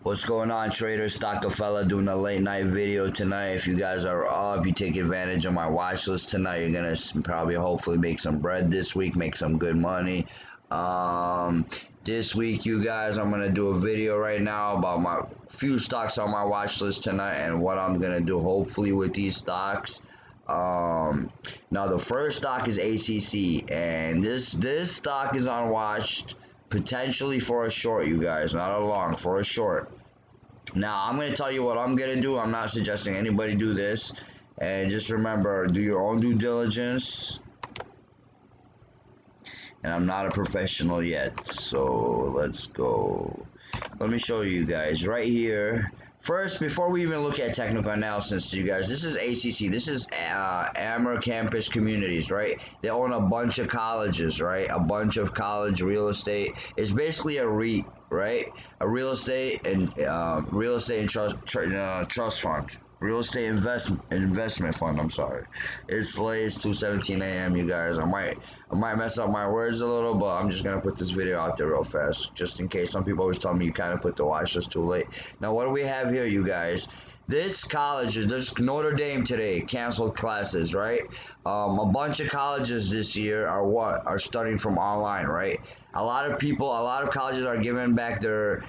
What's going on, traders? Stockafella doing a late night video tonight. If you guys are up, you take advantage of my watch list tonight. You're gonna probably hopefully make some bread this week, make some good money. This week, you guys, I'm gonna do a video right now about my few stocks on my watch list tonight and what I'm gonna do hopefully with these stocks. Now the first stock is ACC, and this stock is on watch potentially for a short, you guys, not a long, for a short. Now I'm going to tell you what I'm going to do. I'm not suggesting anybody do this, and just remember, do your own due diligence. And I'm not a professional yet, so let's go. Let me show you guys right here. First, before we even look at technical analysis, you guys, this is ACC. This is Amer Campus Communities, right? They own a bunch of colleges, right? A bunch of college real estate. It's basically a REIT, right? A real estate and trust fund. Real estate investment fund. I'm sorry. It's late. It's 2:17 a.m. You guys. I might mess up my words a little, but I'm just gonna put this video out there real fast, just in case. Some people always tell me you kind of put the watch list too late. Now, what do we have here, you guys? This college, there's Notre Dame today, canceled classes, right? A bunch of colleges this year are studying from online, right? A lot of colleges are giving back their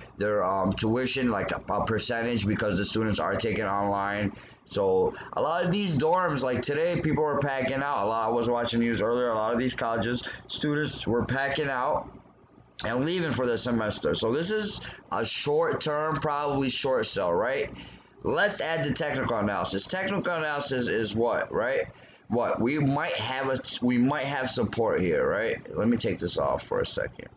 tuition, like a percentage, because the students are taking online. So a lot of these dorms, like today, people were packing out. I was watching news earlier. A lot of these colleges, students were packing out and leaving for the semester. So this is a short term, probably short sell, right? Let's add the technical analysis. Technical analysis is what, right? What we might have support here, right? Let me take this off for a second.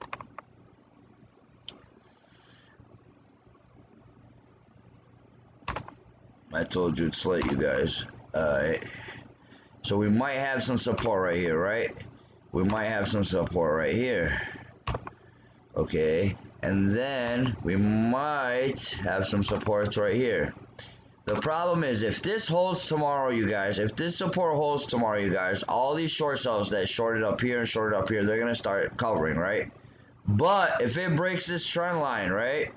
I told you it's late, you guys. So we might have some support right here, right? We might have some support right here. Okay, and then we might have some supports right here. The problem is, if this holds tomorrow, you guys, if this support holds tomorrow, you guys, all these short sells that shorted up here and shorted up here, they're going to start covering, right? But if it breaks this trend line, right,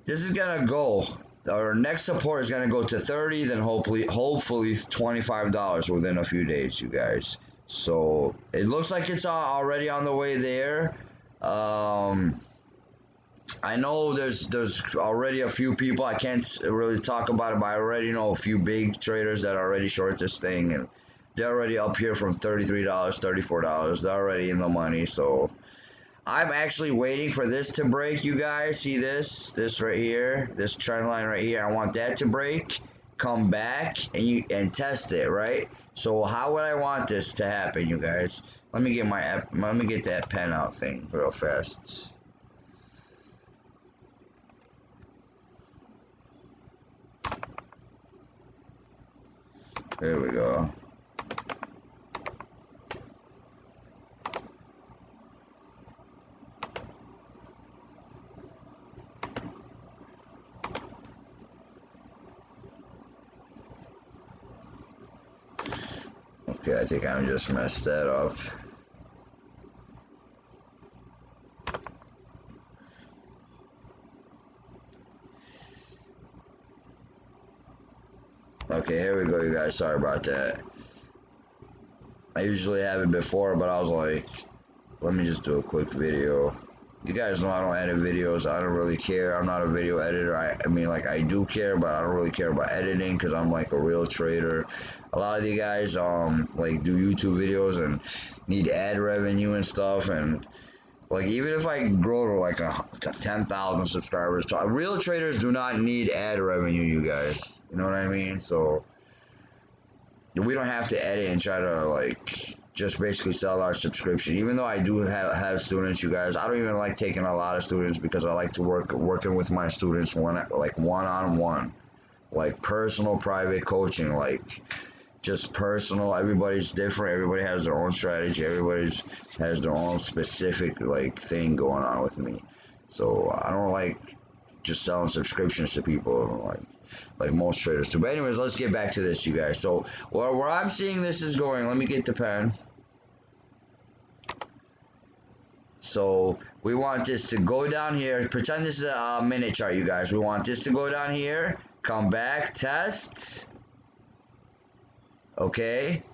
this is going to go. Our next support is going to go to 30, then hopefully $25 within a few days, you guys. So it looks like it's already on the way there. I know there's already a few people. I can't really talk about it, but I already know a few big traders that already short this thing, and they're already up here from $33, $34. They're already in the money. So I'm actually waiting for this to break, you guys. See this right here, this trend line right here. I want that to break, come back, and test it, right? So how would I want this to happen, you guys? Let me get that pen out thing real fast. There we go. Okay, I think I just messed that up. Okay, here we go, you guys. Sorry about that. I usually have it before, but I was like, let me just do a quick video. You guys know I don't edit videos. I don't really care. I'm not a video editor. I mean, like, I do care, but I don't really care about editing because I'm like a real trader. A lot of you guys like do YouTube videos and need ad revenue and stuff, and like, even if I grow to like 10,000 subscribers, real traders do not need ad revenue, you guys. You know what I mean? So we don't have to edit and try to like just basically sell our subscription. Even though I do have students, you guys, I don't even like taking a lot of students because I like to working with my students one-on-one, like personal private coaching, like just personal. Everybody's different. Everybody has their own strategy. Everybody has their own specific like thing going on with me. So I don't like just selling subscriptions to people like most traders do. But anyways, let's get back to this, you guys. So where I'm seeing this is going, let me get the pen. So we want this to go down here. Pretend this is a minute chart, you guys. We want this to go down here, come back, test. Okay.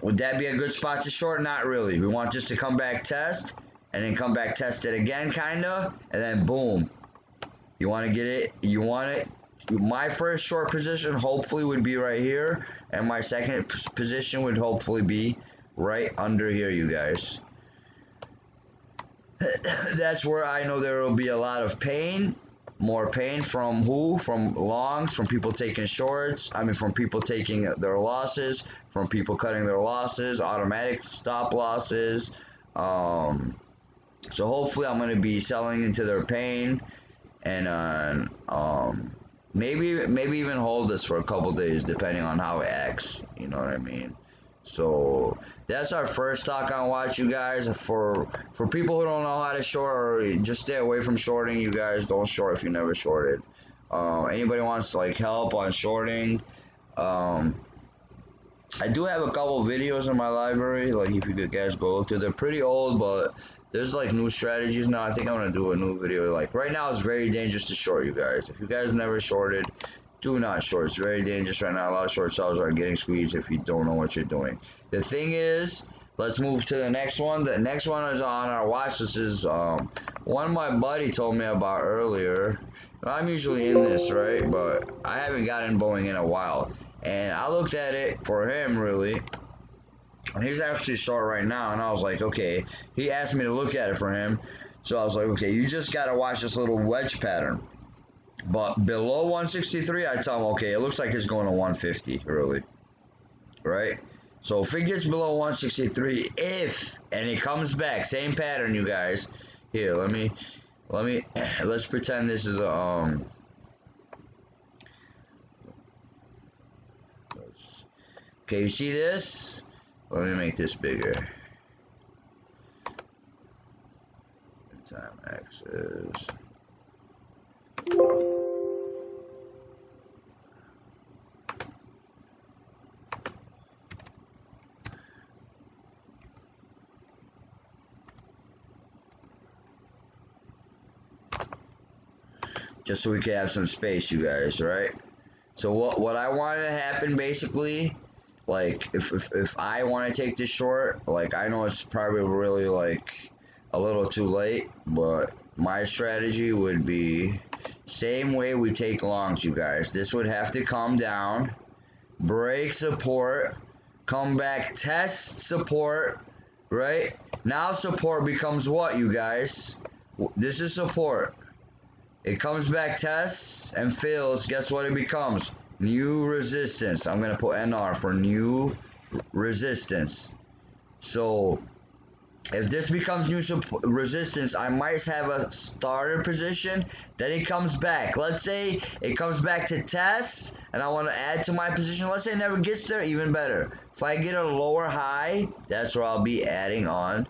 Would that be a good spot to short? Not really. We want this to come back, test, and then come back, test it again, kinda, and then boom. You want to get it? You want it? My first short position hopefully would be right here, and my second position would hopefully be right under here, you guys. That's where I know there will be a lot of pain. More pain from who? From longs, from people taking shorts. I mean, from people taking their losses, from people cutting their losses, automatic stop losses. So hopefully I'm going to be selling into their pain, and maybe even hold this for a couple days depending on how it acts. You know what I mean? So that's our first stock on watch, you guys. For people who don't know how to short, or just stay away from shorting, you guys. Don't short if you never shorted. Anybody wants like help on shorting, I do have a couple videos in my library. Like if you guys go look through, they're pretty old, but there's like new strategies now. I think I'm gonna do a new video. Like right now, it's very dangerous to short, you guys. If you guys never shorted, do not short. It's very dangerous right now. A lot of short sellers are getting squeezed if you don't know what you're doing. The thing is, let's move to the next one. The next one is on our watch. This is one my buddy told me about earlier. I'm usually in this, right? But I haven't gotten Boeing in a while. And I looked at it for him, really. And he's actually short right now. And I was like, okay. He asked me to look at it for him. So I was like, okay, you just got to watch this little wedge pattern. But below 163, I tell him, okay, it looks like it's going to 150, really. Right? So if it gets below 163, and it comes back, same pattern, you guys. Here, let's pretend this is a, okay, you see this? Let me make this bigger. Time axis. Just so we can have some space, you guys, right? So what I want to happen, basically, like if I want to take this short, like I know it's probably really like a little too late, but my strategy would be same way we take longs, you guys. This would have to come down, break support, come back, test support, right? Now support becomes what, you guys? This is support. It comes back, tests, and fails. Guess what it becomes? New resistance. I'm going to put NR for new resistance. So if this becomes new resistance, I might have a starter position. Then it comes back. Let's say it comes back to test, and I want to add to my position. Let's say it never gets there, even better. If I get a lower high, that's where I'll be adding on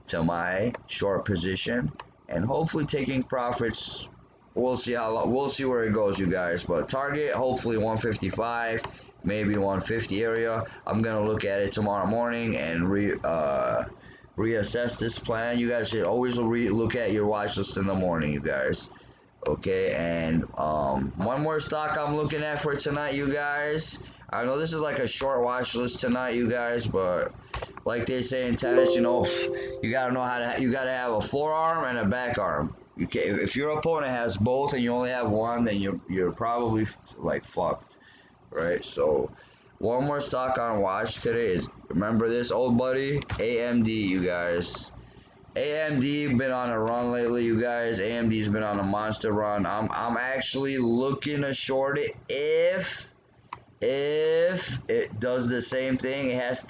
to my short position and hopefully taking profits. We'll see where it goes, you guys. But target hopefully 155, maybe 150 area. I'm gonna look at it tomorrow morning and reassess this plan. You guys should always look at your watch list in the morning, you guys. Okay, and one more stock I'm looking at for tonight, you guys. I know this is like a short watch list tonight, you guys, but like they say in tennis, you know, you gotta have a forearm and a back arm. You can, if your opponent has both and you only have one, then you're probably like fucked, right? So one more stock on watch today is, remember this old buddy, AMD, you guys. AMD been on a run lately, you guys. AMD's been on a monster run. I'm actually looking to short it if it does the same thing. It has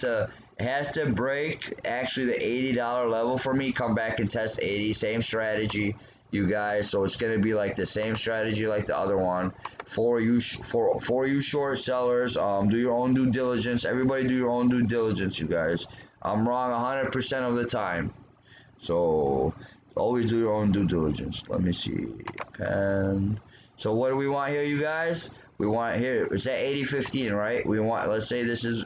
to break actually the $80 level for me, come back and test 80, same strategy, you guys. So it's gonna be like the same strategy like the other one. For you short sellers, do your own due diligence. Everybody do your own due diligence, you guys. I'm wrong 100% of the time, so always do your own due diligence. Let me see, pen. So what do we want here, you guys? We want here, it's at 80.15, right? We want, let's say this is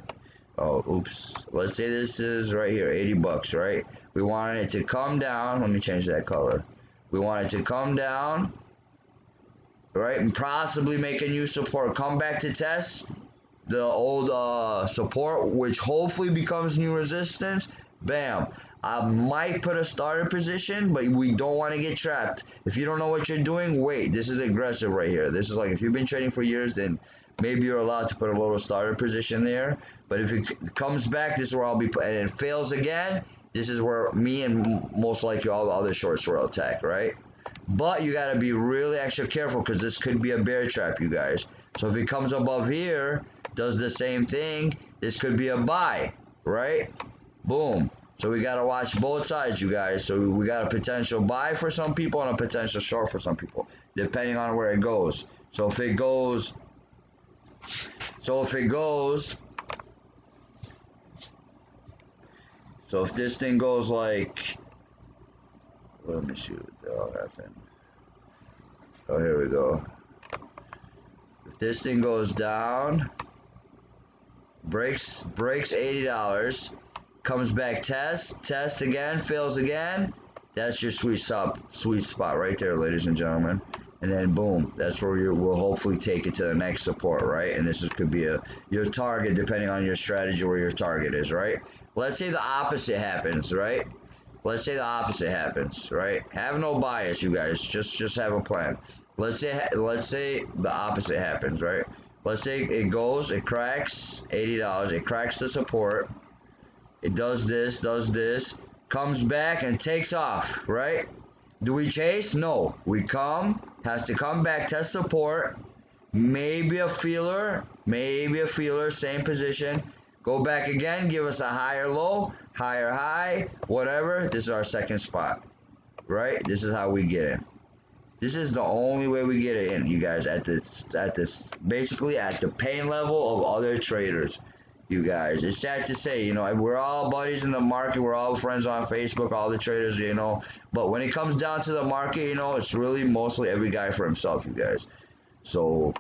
Oh, oops. Let's say this is right here, 80 bucks, right? We wanted it to come down. Let me change that color. We want it to come down, right? And possibly make a new support. Come back to test the old support, which hopefully becomes new resistance. Bam. I might put a starter position, but we don't want to get trapped. If you don't know what you're doing, wait. This is aggressive right here. This is like, if you've been trading for years, then maybe you're allowed to put a little starter position there. But if it comes back, this is where I'll be put, and it fails again, this is where me and most likely all the other shorts will attack, right? But you got to be really extra careful because this could be a bear trap, you guys. So if it comes above here, does the same thing, this could be a buy, right? Boom. So we got to watch both sides, you guys. So we got a potential buy for some people and a potential short for some people, depending on where it goes. So if it goes, so if this thing goes like, let me see what the hell happened. Oh, here we go. If this thing goes down, breaks $80, comes back, test again, fails again, that's your sweet spot right there, ladies and gentlemen. And then boom, that's where we'll hopefully take it to the next support, right? And this could be your target, depending on your strategy, where your target is, right? Let's say the opposite happens, right? Let's say the opposite happens, right? Have no bias, you guys. Just have a plan. Let's say the opposite happens, right? Let's say it cracks $80, it cracks the support, it does this, comes back and takes off, right? Do we chase? No. Has to come back, test support, maybe a feeler, same position, go back again, give us a higher low, higher high, whatever. This is our second spot, right? This is how we get in. This is the only way we get it in, you guys, basically at the pain level of other traders, you guys. It's sad to say, you know, we're all buddies in the market, we're all friends on Facebook, all the traders, you know, but when it comes down to the market, you know, it's really mostly every guy for himself, you guys. So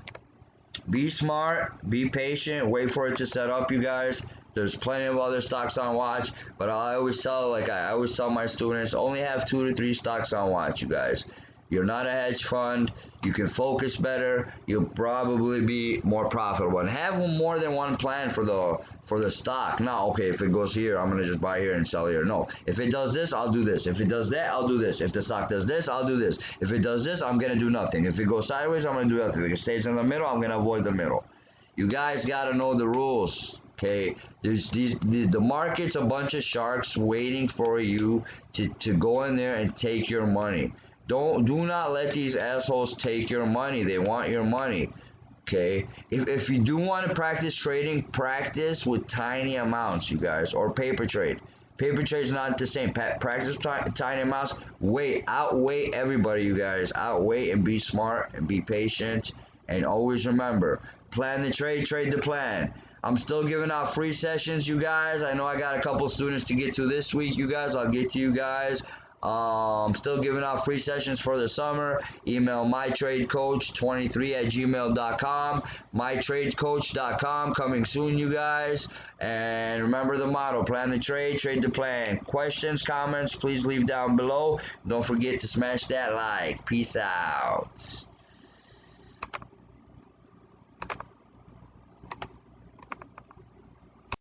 be smart, be patient, wait for it to set up, you guys. There's plenty of other stocks on watch, but I always tell my students, only have 2 to 3 stocks on watch, you guys. You're not a hedge fund. You can focus better. You'll probably be more profitable. And have more than one plan for the stock. Now, okay, if it goes here, I'm going to just buy here and sell here. No. If it does this, I'll do this. If it does that, I'll do this. If the stock does this, I'll do this. If it does this, I'm going to do nothing. If it goes sideways, I'm going to do nothing. If it stays in the middle, I'm going to avoid the middle. You guys got to know the rules. Okay, the market's a bunch of sharks waiting for you to go in there and take your money. Do not let these assholes take your money. They want your money. Okay? If you do want to practice trading, practice with tiny amounts, you guys, or paper trade. Paper trade is not the same. Practice tiny amounts. Outweigh everybody, you guys. Outweigh and be smart and be patient. And always remember, plan the trade, trade the plan. I'm still giving out free sessions, you guys. I know I got a couple students to get to this week, you guys. I'll get to you guys. Still giving out free sessions for the summer. Email mytradecoach23@gmail.com. mytradecoach.com, coming soon, you guys. And remember the motto: plan the trade, trade the plan. Questions, comments, please leave down below. Don't forget to smash that like. Peace out.